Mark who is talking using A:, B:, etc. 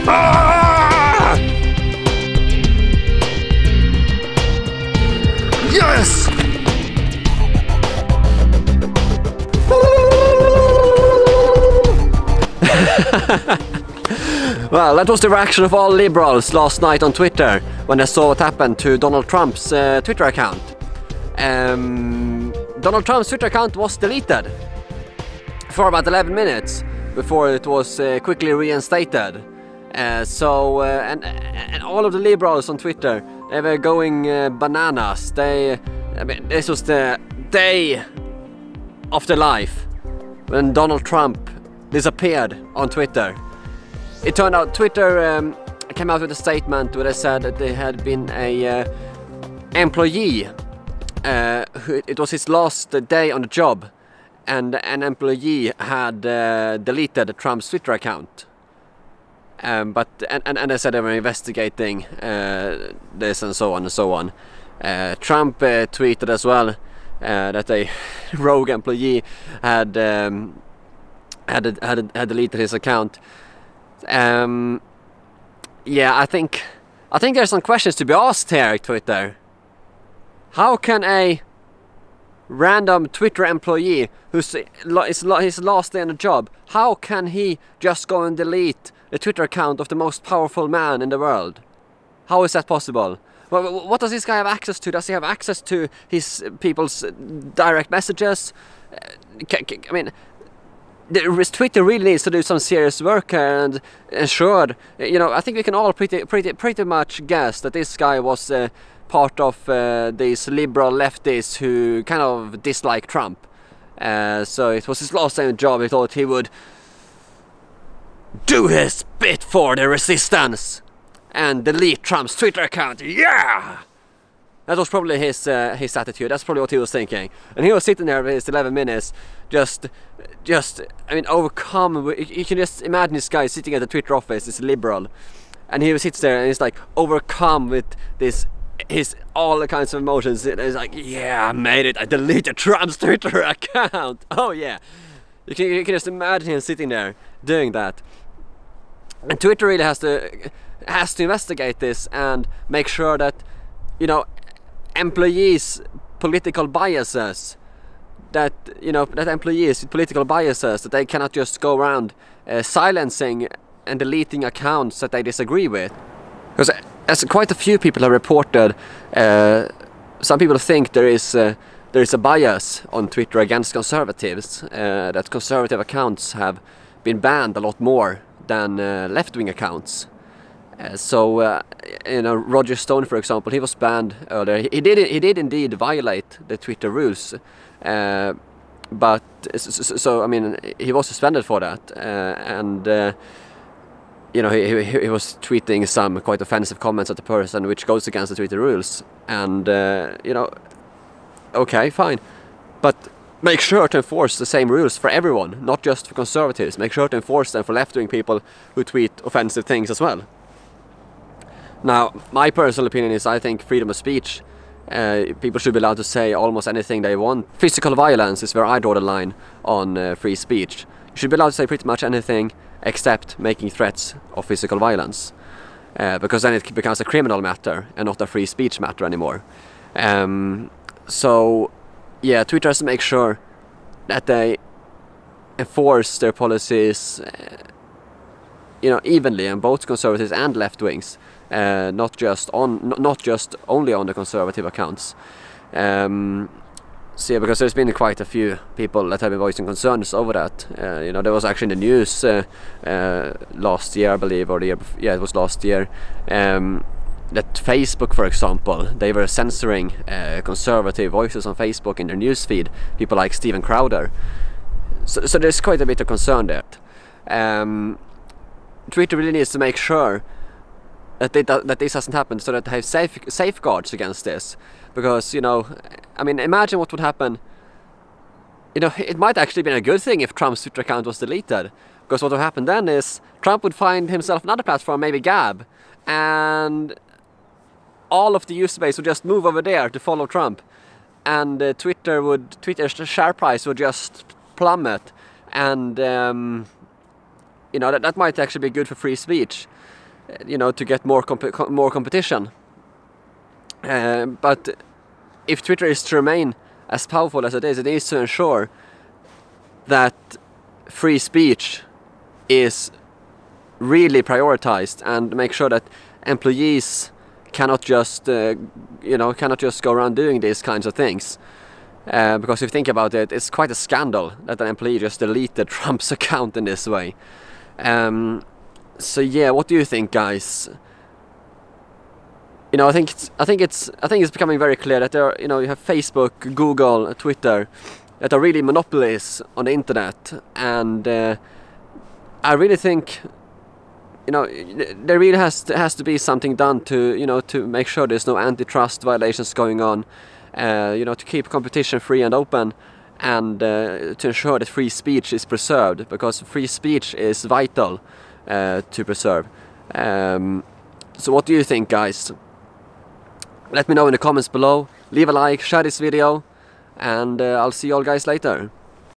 A: Ah! Yes! Well, that was the reaction of all liberals last night on Twitter when they saw what happened to Donald Trump's Twitter account. Donald Trump's Twitter account was deleted for about 11 minutes before it was quickly reinstated. And all of the liberals on Twitter, they were going bananas. I mean, this was the day of their life when Donald Trump disappeared on Twitter. It turned out Twitter came out with a statement where they said that they had been a employee. It was his last day on the job, and an employee had deleted Trump's Twitter account. And they said they were investigating this and so on and so on. Trump tweeted as well that a rogue employee had deleted his account. Yeah, I think there's some questions to be asked here, Twitter. How can a random Twitter employee who's his last day on the job, how can he just go and delete the Twitter account of the most powerful man in the world? How is that possible? Well, what does this guy have access to? Does he have access to his people's direct messages? I mean, Twitter really needs to do some serious work and ensure, you know, I think we can all pretty much guess that this guy was part of these liberal leftists who kind of dislike Trump. So it was his last day on job. He thought he would do his bit for the resistance and delete Trump's Twitter account. Yeah! That was probably his attitude. That's probably what he was thinking. And he was sitting there with his 11 minutes, just, I mean, overcome. You can just imagine this guy sitting at the Twitter office, this liberal, and he sits there and he's like overcome with all the kinds of emotions. And he's like, yeah, I made it. I deleted Trump's Twitter account. Oh yeah. You can just imagine him sitting there doing that. And Twitter really has to investigate this and make sure that, you know, employees' political biases, that employees with political biases, that they cannot just go around silencing and deleting accounts that they disagree with. Because as quite a few people have reported, some people think there is a bias on Twitter against conservatives, that conservative accounts have been banned a lot more than left-wing accounts. You know, Roger Stone, for example, he was banned earlier. He did indeed violate the Twitter rules, but I mean, he was suspended for that, and you know, he was tweeting some quite offensive comments at the person, which goes against the Twitter rules. And you know, okay, fine, but make sure to enforce the same rules for everyone, not just for conservatives. Make sure to enforce them for left-wing people who tweet offensive things as well. Now, my personal opinion is I think freedom of speech, people should be allowed to say almost anything they want. Physical violence is where I draw the line on free speech. You should be allowed to say pretty much anything except making threats of physical violence, because then it becomes a criminal matter and not a free speech matter anymore. So yeah, Twitter has to make sure that they enforce their policies you know, evenly on both conservatives and left-wings. Not just only on the conservative accounts. So yeah, because there's been quite a few people that have been voicing concerns over that. You know, there was actually in the news last year, I believe, or the year before, yeah, it was last year, that Facebook, for example, they were censoring conservative voices on Facebook in their newsfeed, people like Steven Crowder. So there's quite a bit of concern there. Twitter really needs to make sure that this hasn't happened, so that they have safeguards against this. Because, you know, I mean, imagine what would happen. You know, it might actually been a good thing if Trump's Twitter account was deleted. Because what would happen then is Trump would find himself another platform, maybe Gab, and all of the user base would just move over there to follow Trump, and Twitter's share price would just plummet, and you know, that might actually be good for free speech, you know, to get more competition. But if Twitter is to remain as powerful as it is, it needs to ensure that free speech is really prioritized, and make sure that employees cannot just cannot just go around doing these kinds of things. Because if you think about it, it's quite a scandal that an employee just deleted Trump's account in this way. So yeah, what do you think, guys? You know, I think it's becoming very clear that there are, you know, you have Facebook, Google, Twitter, that are really monopolies on the internet, and I really think, you know, there really has to be something done to, you know, to make sure there's no antitrust violations going on, you know, to keep competition free and open, and to ensure that free speech is preserved, because free speech is vital to preserve. So what do you think, guys? Let me know in the comments below. Leave a like, share this video, and I'll see you all guys later.